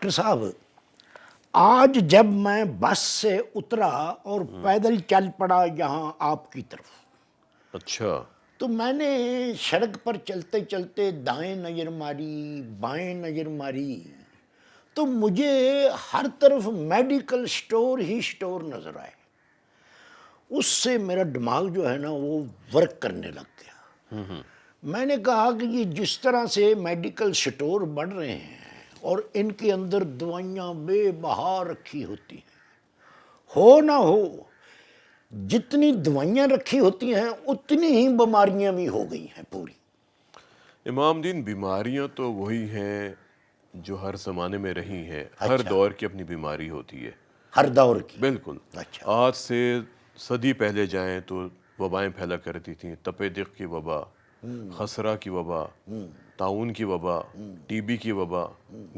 Doctor صاحب آج جب میں بس سے اترا اور پیدل چل پڑا یہاں آپ کی طرف، اچھا، تو میں نے سڑک پر چلتے چلتے دائیں نظر ماری، بائیں نظر ماری، تو مجھے ہر طرف میڈیکل سٹور ہی سٹور نظر آئے۔ اس سے میرا دماغ جو ہے نا وہ ورک کرنے لگ گیا۔ میں نے کہا کہ یہ جس طرح سے میڈیکل سٹور بڑھ رہے ہیں اور ان کے اندر دوائیاں بے بہا رکھی ہوتی ہیں، ہو نہ ہو جتنی دوائیاں رکھی ہوتی ہیں اتنی ہی بیماریاں بھی ہو گئی ہیں پوری۔ امام دین بیماریاں تو وہی ہیں جو ہر زمانے میں رہی ہیں، ہر اچھا، دور کی اپنی بیماری ہوتی ہے۔ ہر دور کی۔ بالکل، اچھا، آج سے صدی پہلے جائیں تو وبائیں پھیلا کرتی تھیں، تپ دق کی وبا، خسرہ کی وبا، طاعون کی وبا، ٹی بی کی وبا،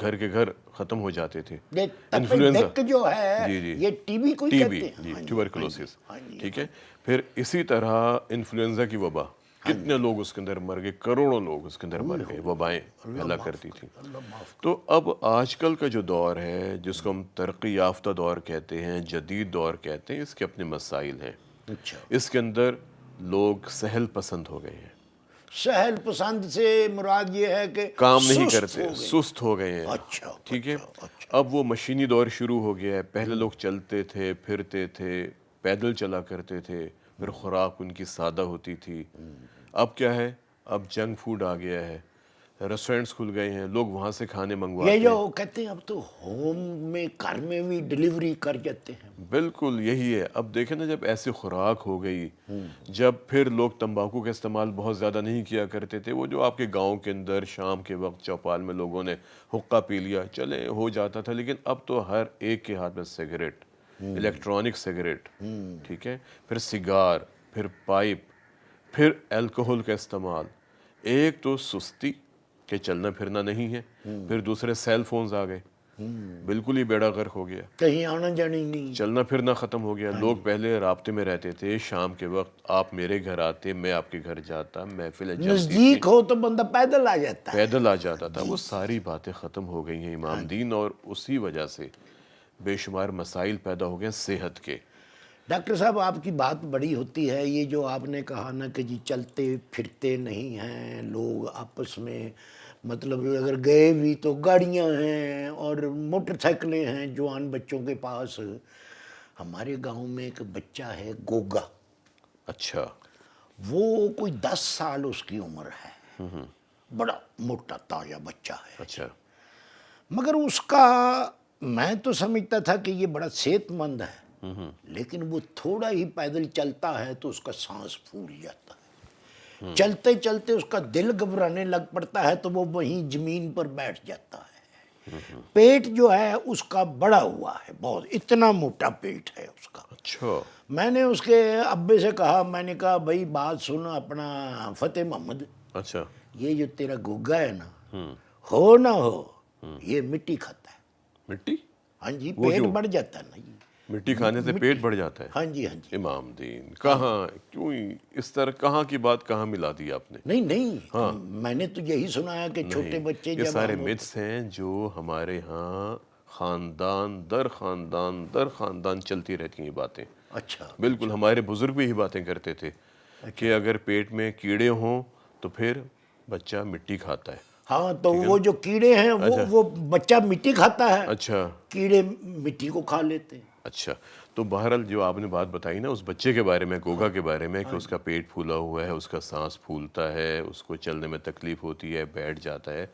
گھر کے گھر ختم ہو جاتے تھے۔ یہ تپ انفلوئنزا، دق جو ہے جی جی، یہ ٹی بی کو ہی ٹی بی، کہتے ہیں۔ جی، ہاں ٹیوبرکلوسس، ہاں جی، ٹھیک ہے۔ پھر اسی طرح انفلوئنزا کی وبا، کتنے لوگ اس کے اندر مر گئے، کروڑوں لوگ اس کے اندر مر گئے، وبائیں پھیلا کرتی تھیں۔ اللہ معاف تو اب آج کل کا جو دور ہے جس کو ہم ترقی یافتہ دور کہتے ہیں، جدید دور کہتے ہیں، اس کے اپنے مسائل ہیں۔ کرے۔ اچھا، اس کے اندر لوگ سہل پسند ہو گئے ہیں، سہل پسند سے مراد یہ ہے کہ کام نہیں سست کرتے، ہو گئی۔ سست ہو گئے ہیں، اچھا، ٹھیک ہے۔ اچھا، اچھا۔ اب وہ مشینی دور شروع ہو گیا ہے۔ پہلے لوگ چلتے تھے، پھرتے تھے، پیدل چلا کرتے تھے، پھر خوراک ان کی سادہ ہوتی تھی۔ اب کیا ہے؟ اب جنک فوڈ آ گیا ہے، ریسٹورینٹس کھل گئے ہیں، لوگ وہاں سے کھانے یہ منگواتے جو ہیں۔ کہتے ہیں اب تو ہوم میں گھر میں بھی ڈیلیوری کر جاتے ہیں۔ بالکل یہی ہے۔ اب دیکھیں نا، جب ایسی خوراک ہو گئی، جب پھر لوگ تمباکو کا استعمال بہت زیادہ نہیں کیا کرتے تھے، وہ جو آپ کے گاؤں کے اندر شام کے وقت چوپال میں لوگوں نے حقہ پی لیا، چلے ہو جاتا تھا، لیکن اب تو ہر ایک کے ہاتھ میں سگریٹ، الیکٹرانک سگریٹ، ٹھیک ہے، پھر سگار، پھر پائپ، پھر الکوہل کا استعمال۔ ایک تو سستی کہ چلنا پھرنا نہیں ہے، پھر دوسرے سیل فونز آ گئے، بالکل ہی بیڑا غرق ہو گیا، کہیں آنا جانا نہیں۔ چلنا پھرنا ختم ہو گیا۔ لوگ پہلے رابطے میں رہتے تھے، شام کے وقت آپ میرے گھر آتے، میں آپ کے گھر جاتا، محفلیں جمتی تھی، نزدیک ہو تو بندہ پیدل آ جاتا ہے۔ پیدل آ جاتا تھا۔ وہ ساری باتیں ختم ہو گئی ہیں امام دین، اور اسی وجہ سے بے شمار مسائل پیدا ہو گئے صحت کے۔ ڈاکٹر صاحب آپ کی بات بڑی ہوتی ہے، یہ جو آپ نے کہا نا کہ جی چلتے پھرتے نہیں ہیں لوگ آپس میں، مطلب اگر گئے بھی تو گاڑیاں ہیں اور موٹر سائیکلیں ہیں جوان بچوں کے پاس۔ ہمارے گاؤں میں ایک بچہ ہے گوگا، اچھا، وہ کوئی 10 سال اس کی عمر ہے، بڑا موٹا تازہ بچہ ہے، اچھا، مگر اس کا میں تو سمجھتا تھا کہ یہ بڑا صحت مند ہے، لیکن وہ تھوڑا ہی پیدل چلتا ہے تو اس کا سانس پھول جاتا ہے، چلتے چلتے اس کا دل گھبرانے لگ پڑتا ہے تو وہ وہیں زمین پر بیٹھ جاتا ہے۔ پیٹ جو ہے اس کا بڑا ہوا ہے، بہت اتنا موٹا پیٹ ہے اس کا۔ اچھا، میں نے اس کے ابے سے کہا، میں نے کہا بھائی بات سن اپنا فتح محمد، اچھا، یہ جو تیرا گوگا ہے نا، ہو نہ ہو یہ مٹی کھاتا ہے۔ مٹی؟ ہاں جی، وہ پیٹ کیوں؟ بڑھ جاتا ہے نا جی۔ مٹی کھانے سے پیٹ بڑھ جاتا ہے؟ ہاں جی، ہاں جی۔ امام دین کہاں، کیوں اس طرح کہاں کی بات کہاں ملا دی آپ نے؟ نہیں نہیں، میں نے تو یہی سنا ہے کہ چھوٹے نہیں، بچے یہ جب سارے ہم متس ہیں جو ہمارے ہاں خاندان در خاندان در خاندان چلتی رہتی ہیں یہ باتیں۔ اچھا، بالکل، ہمارے بزرگ بھی یہی باتیں کرتے تھے کہ اگر پیٹ میں کیڑے ہوں تو پھر بچہ مٹی کھاتا ہے۔ ہاں تو وہ جو کیڑے ہیں وہ بچہ مٹی کھاتا ہے، اچھا، کیڑے مٹی کو کھا لیتے ہیں۔ اچھا، تو بہرحال جو آپ نے بات بتائی نا اس بچے کے بارے میں، گوگا کے بارے میں، کہ اس کا پیٹ پھولا ہوا ہے، اس کا سانس پھولتا ہے، اس کو چلنے میں تکلیف ہوتی ہے، بیٹھ جاتا ہے،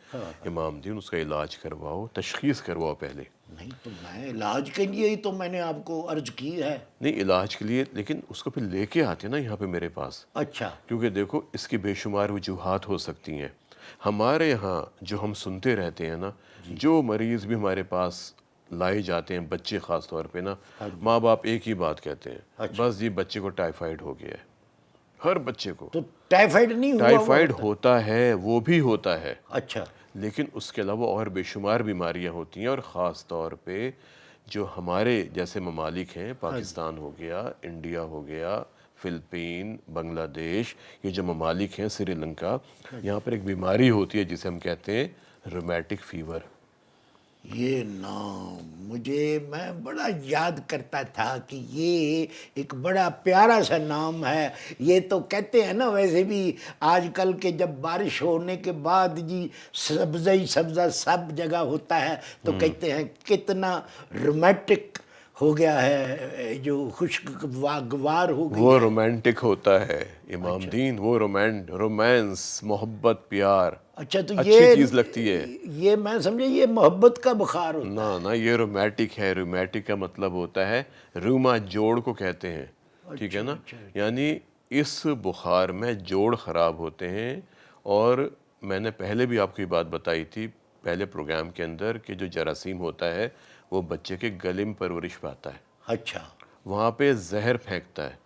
امام دین اس کا علاج کرواؤ، تشخیص کرواؤ پہلے۔ نہیں تو میں علاج کے لیے ہی تو میں نے آپ کو عرض کی ہے۔ نہیں، علاج کے لیے، لیکن اس کو پھر لے کے آتے نا یہاں پہ میرے پاس، اچھا، کیونکہ دیکھو اس کی بے شمار وجوہات ہو سکتی ہیں۔ ہمارے یہاں جو ہم سنتے رہتے ہیں نا، جو مریض بھی ہمارے پاس لائے جاتے ہیں، بچے خاص طور پہ نا، ماں باپ ایک ہی بات کہتے ہیں، بس جی بچے کو ٹائیفائیڈ ہو گیا ہے، ہر بچے کو تو ٹائیفائیڈ نہیں ہوا ٹائیفائیڈ ہوتا ہے، وہ بھی ہوتا ہے، اچھا، لیکن اس کے علاوہ اور بے شمار بیماریاں ہوتی ہیں، اور خاص طور پہ جو ہمارے جیسے ممالک ہیں، پاکستان ہو گیا، انڈیا ہو گیا، فلپین، بنگلہ دیش، یہ جو ممالک ہیں، سری لنکا، یہاں پر ایک بیماری ہوتی ہے جسے ہم کہتے ہیں رومیٹک فیور۔ یہ نام مجھے میں بڑا یاد کرتا تھا کہ یہ ایک بڑا پیارا سا نام ہے. یہ تو کہتے ہیں نا ویسے بھی آج کل کے جب بارش ہونے کے بعد جی سبزہ ہی سبزہ سب جگہ ہوتا ہے تو کہتے ہیں کتنا رومیٹک ہو گیا ہے، جو خوشگوار ہو گئی. وہ رومانٹک ہوتا ہے امام دین، وہ رومانس، محبت، پیار اچھا تو اچھی یہ چیز لگتی ہے. یہ میں سمجھے یہ محبت کا بخار ہوتا نہ یہ رومیٹک ہے. رومیٹک کا مطلب ہوتا ہے روما، جوڑ کو کہتے ہیں، ٹھیک ہے نا. یعنی اس بخار میں جوڑ خراب ہوتے ہیں. اور میں نے پہلے بھی آپ کو یہ بات بتائی تھی پہلے پروگرام کے اندر کہ جو جراثیم ہوتا ہے وہ بچے کے گلے میں پرورش پاتا ہے، اچھا وہاں پہ زہر پھینکتا ہے،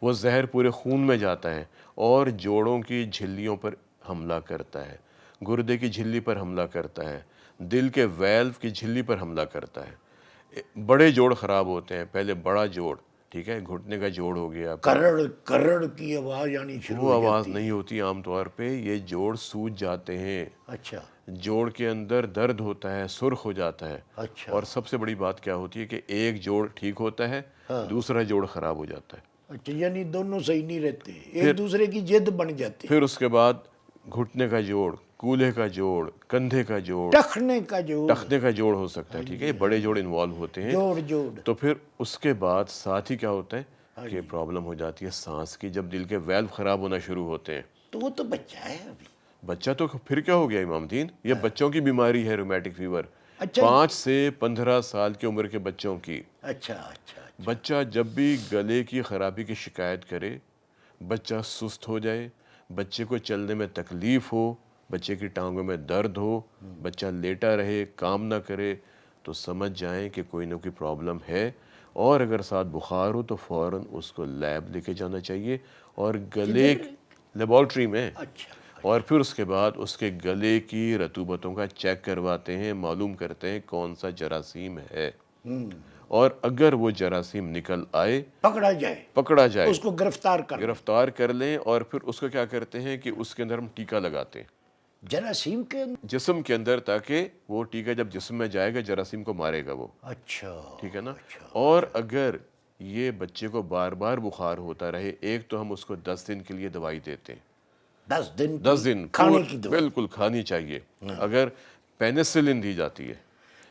وہ زہر پورے خون میں جاتا ہے اور جوڑوں کی جھلیوں پر حملہ کرتا ہے، گردے کی جھلی پر حملہ کرتا ہے، دل کے ویلو کی جھلی پر حملہ کرتا ہے. بڑے جوڑ خراب ہوتے ہیں. پہلے بڑا جوڑ، ٹھیک ہے، گھٹنے کا جوڑ ہو گیا، کرڑ کرڑ کی آواز آنی شروع وہ ہو آواز جاتی. نہیں ہوتی عام طور پہ. یہ جوڑ سوج جاتے ہیں، اچھا جوڑ کے اندر درد ہوتا ہے، سرخ ہو جاتا ہے. اچھا اور سب سے بڑی بات کیا ہوتی ہے کہ ایک جوڑ ٹھیک ہوتا ہے، دوسرا جوڑ خراب ہو جاتا ہے. اچھا، یعنی دونوں صحیح نہیں رہتے، ایک دوسرے کی جد بن جاتے. پھر اس کے بعد گھٹنے کا جوڑ، کولہے کا جوڑ، کندھے کا جوڑ، ٹخنے کا جو ٹخنے کا جوڑ ہو سکتا ہے، ٹھیک ہے. یہ بڑے جوڑ انوالو ہوتے ہیں. جوڑ جوڑ. تو پھر اس کے بعد ساتھ ہی کیا ہوتا ہے کہ پرابلم ہو جاتی ہے سانس کی. جب دل کے ویلو خراب ہونا شروع ہوتے ہیں. تو وہ تو بچہ ہے ابھی. بچہ تو پھر کیا ہو گیا امام دین؟ یہ بچوں کی بیماری ہے رومیٹک فیور. اچھا 5 سے 15 سال کی عمر کے بچوں کی. اچھا اچھا. بچہ جب بھی گلے کی خرابی کی شکایت کرے، بچہ سست ہو جائے، بچے کو چلنے میں تکلیف ہو، بچے کی ٹانگوں میں درد ہو، بچہ لیٹا رہے، کام نہ کرے، تو سمجھ جائیں کہ کوئی نہ کوئی پرابلم ہے. اور اگر ساتھ بخار ہو تو فوراً اس کو لیب لے کے جانا چاہیے اور گلے لیبارٹری میں. اچھا اور پھر اس کے بعد اس کے گلے کی رطوبتوں کا چیک کرواتے ہیں، معلوم کرتے ہیں کون سا جراثیم ہے. اور اگر وہ جراثیم نکل آئے، پکڑا جائے، اس کو گرفتار کر لیں. اور پھر اس کو کیا کرتے ہیں کہ اس کے اندر ہم ٹیکہ لگاتے ہیں جراثیم کے. جسم کے اندر، تاکہ وہ ٹیکہ جب جسم میں جائے گا جراثیم کو مارے گا وہ. اچھا ٹھیک ہے نا. اور اگر یہ بچے کو بار بار بخار ہوتا رہے، ایک تو ہم اس کو 10 دن کے لیے دوائی دیتے ہیں. 10 دن کھانے کی دوائی بالکل کھانی چاہیے. اگر پینیسلن دی جاتی ہے،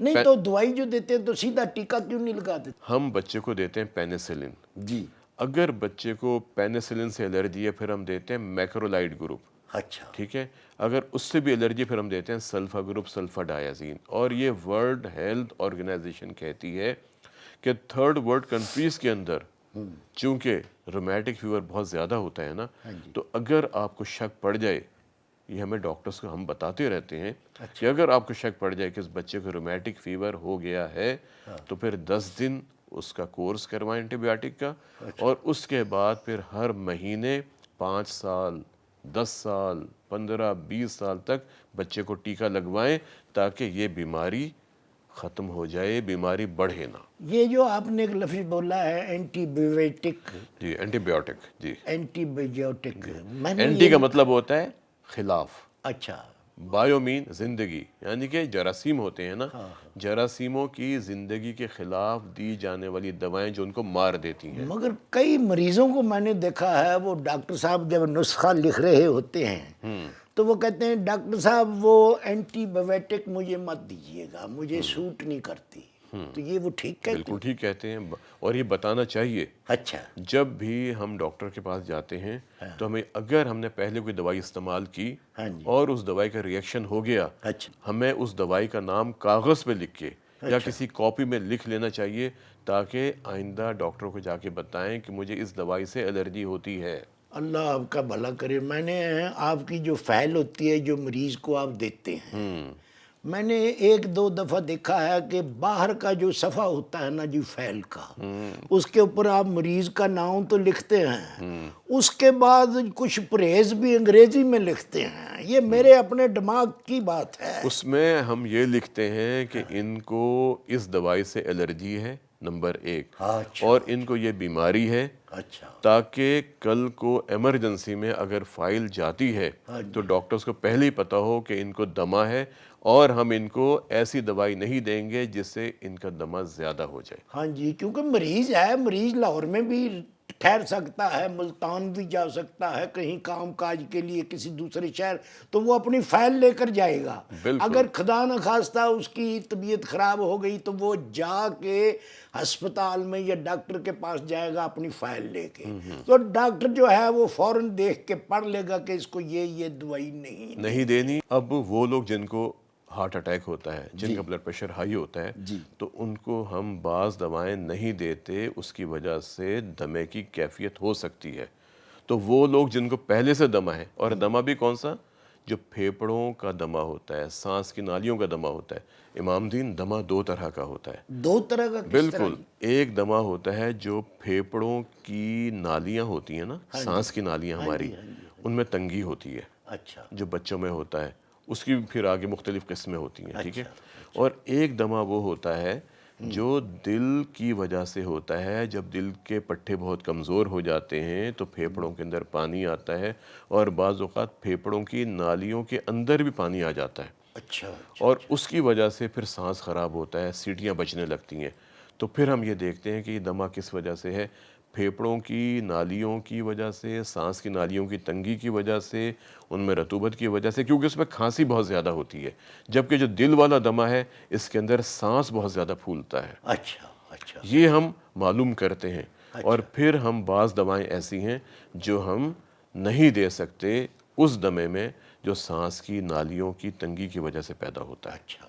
نہیں تو دوائی جو دیتے ہیں تو سیدھا ٹیکہ کیوں نہیں لگا دیتے؟ ہم بچے کو دیتے ہیں پینیسلن. جی. اگر بچے کو پینیسلن سے الرجی ہے پھر ہم دیتے ہیں میکرولائڈ گروپ. اچھا. ٹھیک ہے. اگر اس سے بھی الرجی پھر ہم دیتے ہیں سلفا گروپ، سلفا ڈایازین. اور یہ ورلڈ ہیلتھ آرگنائزیشن کہتی ہے کہ 3rd ورلڈ کنٹریز کے اندر چونکہ رومیٹک فیور بہت زیادہ ہوتا ہے نا، تو اگر آپ کو شک پڑ جائے، یہ ہمیں ڈاکٹرز کو ہم بتاتے رہتے ہیں کہ اگر آپ کو شک پڑ جائے کہ اس بچے کو رومیٹک فیور ہو گیا ہے تو پھر 10 دن اس کا کورس کروائیں اینٹی بایوٹک کا. اور اس کے بعد پھر ہر مہینے 5 سال، 10 سال، 15، 20 سال تک بچے کو ٹیکہ لگوائیں تاکہ یہ بیماری ختم ہو جائے، بیماری بڑھے نہ. یہ جو آپ نے ایک لفظ بولا ہے اینٹی بایوٹک. جی اینٹی بایوٹک. جی اینٹی بایوٹک. اینٹی کا مطلب ہوتا ہے خلاف. اچھا. بایو مین زندگی، یعنی کہ جراثیم ہوتے ہیں نا، جراثیموں کی زندگی کے خلاف دی جانے والی دوائیں جو ان کو مار دیتی ہیں. مگر کئی مریضوں کو میں نے دیکھا ہے وہ ڈاکٹر صاحب جب نسخہ لکھ رہے ہوتے ہیں تو وہ کہتے ہیں ڈاکٹر صاحب وہ اینٹی بایوٹک مجھے مت دیجیے گا، مجھے سوٹ نہیں کرتی. تو یہ وہ ٹھیک کہتے ہیں؟ بالکل ٹھیک کہتے ہیں. اور یہ بتانا چاہیے اچھا. جب بھی ہم ڈاکٹر کے پاس جاتے ہیں تو ہمیں، اگر ہم نے پہلے کوئی دوائی استعمال کی اور اس دوائی کا ریئیکشن ہو گیا، ہمیں اس دوائی کا نام کاغذ پہ لکھ کے یا کسی کاپی میں لکھ لینا چاہیے تاکہ آئندہ ڈاکٹر کو جا کے بتائیں کہ مجھے اس دوائی سے الرجی ہوتی ہے. اللہ آپ کا بھلا کرے. میں نے آپ کی جو فائل ہوتی ہے جو مریض کو آپ دیتے ہیں، میں نے 1-2 دفعہ دیکھا ہے کہ باہر کا جو صفحہ ہوتا ہے نا جی فائل کا، اس کے اوپر آپ مریض کا نام تو لکھتے ہیں، اس کے بعد کچھ پرہیز بھی انگریزی میں لکھتے ہیں. یہ میرے اپنے دماغ کی بات ہے. اس میں ہم یہ لکھتے ہیں کہ ان کو اس دوائی سے الرجی ہے نمبر 1، اور ان کو یہ بیماری ہے، تاکہ کل کو ایمرجنسی میں اگر فائل جاتی ہے تو ڈاکٹرز کو پہلے ہی پتا ہو کہ ان کو دمہ ہے اور ہم ان کو ایسی دوائی نہیں دیں گے جس سے ان کا دمہ زیادہ ہو جائے۔ ہاں جی، کیونکہ مریض ہے، مریض لاہور میں بھی ٹھہر سکتا ہے، ملتان بھی جا سکتا ہے کہیں کام کاج کے لیے کسی دوسرے شہر، تو وہ اپنی فائل لے کر جائے گا۔ بالکل۔ اگر خدا نخواستہ اس کی طبیعت خراب ہو گئی تو وہ جا کے ہسپتال میں یا ڈاکٹر کے پاس جائے گا اپنی فائل لے کے، تو ڈاکٹر جو ہے وہ فوراً دیکھ کے پڑھ لے گا کہ اس کو یہ دوائی نہیں دینی۔ اب وہ لوگ جن کو ہارٹ اٹیک ہوتا ہے، جن کا بلڈ پریشر ہائی ہوتا ہے، تو ان کو ہم بعض دوائیں نہیں دیتے، اس کی وجہ سے دمے کی کیفیت ہو سکتی ہے۔ تو وہ لوگ جن کو پہلے سے دمہ ہے، اور دمہ بھی کون سا؟ جو پھیپڑوں کا دمہ ہوتا ہے، سانس کی نالیوں کا دمہ ہوتا ہے۔ امام دین، دمہ دو طرح کا ہوتا ہے۔ دو طرح کا؟ بالکل، ایک دمہ ہوتا ہے جو پھیپڑوں کی نالیاں ہوتی ہیں نا، سانس کی نالیاں ہماری، ان میں تنگی ہوتی ہے، اچھا، جو بچوں میں ہوتا ہے، اس کی پھر آگے مختلف قسمیں ہوتی ہیں، ٹھیک ہے۔ اور ایک دمہ وہ ہوتا ہے جو دل کی وجہ سے ہوتا ہے، جب دل کے پٹھے بہت کمزور ہو جاتے ہیں تو پھیپڑوں کے اندر پانی آتا ہے، اور بعض اوقات پھیپڑوں کی نالیوں کے اندر بھی پانی آ جاتا ہے، اچھا، اور اس کی وجہ سے پھر سانس خراب ہوتا ہے، سیٹیاں بجنے لگتی ہیں۔ تو پھر ہم یہ دیکھتے ہیں کہ یہ دمہ کس وجہ سے ہے؟ پھیپڑوں کی نالیوں کی وجہ سے، سانس کی نالیوں کی تنگی کی وجہ سے، ان میں رطوبت کی وجہ سے، کیونکہ اس میں کھانسی بہت زیادہ ہوتی ہے، جبکہ جو دل والا دمہ ہے اس کے اندر سانس بہت زیادہ پھولتا ہے۔ اچھا، اچھا، یہ ہم معلوم کرتے ہیں، اور پھر ہم بعض دوائیں ایسی ہیں جو ہم نہیں دے سکتے اس دمے میں جو سانس کی نالیوں کی تنگی کی وجہ سے پیدا ہوتا ہے۔ اچھا۔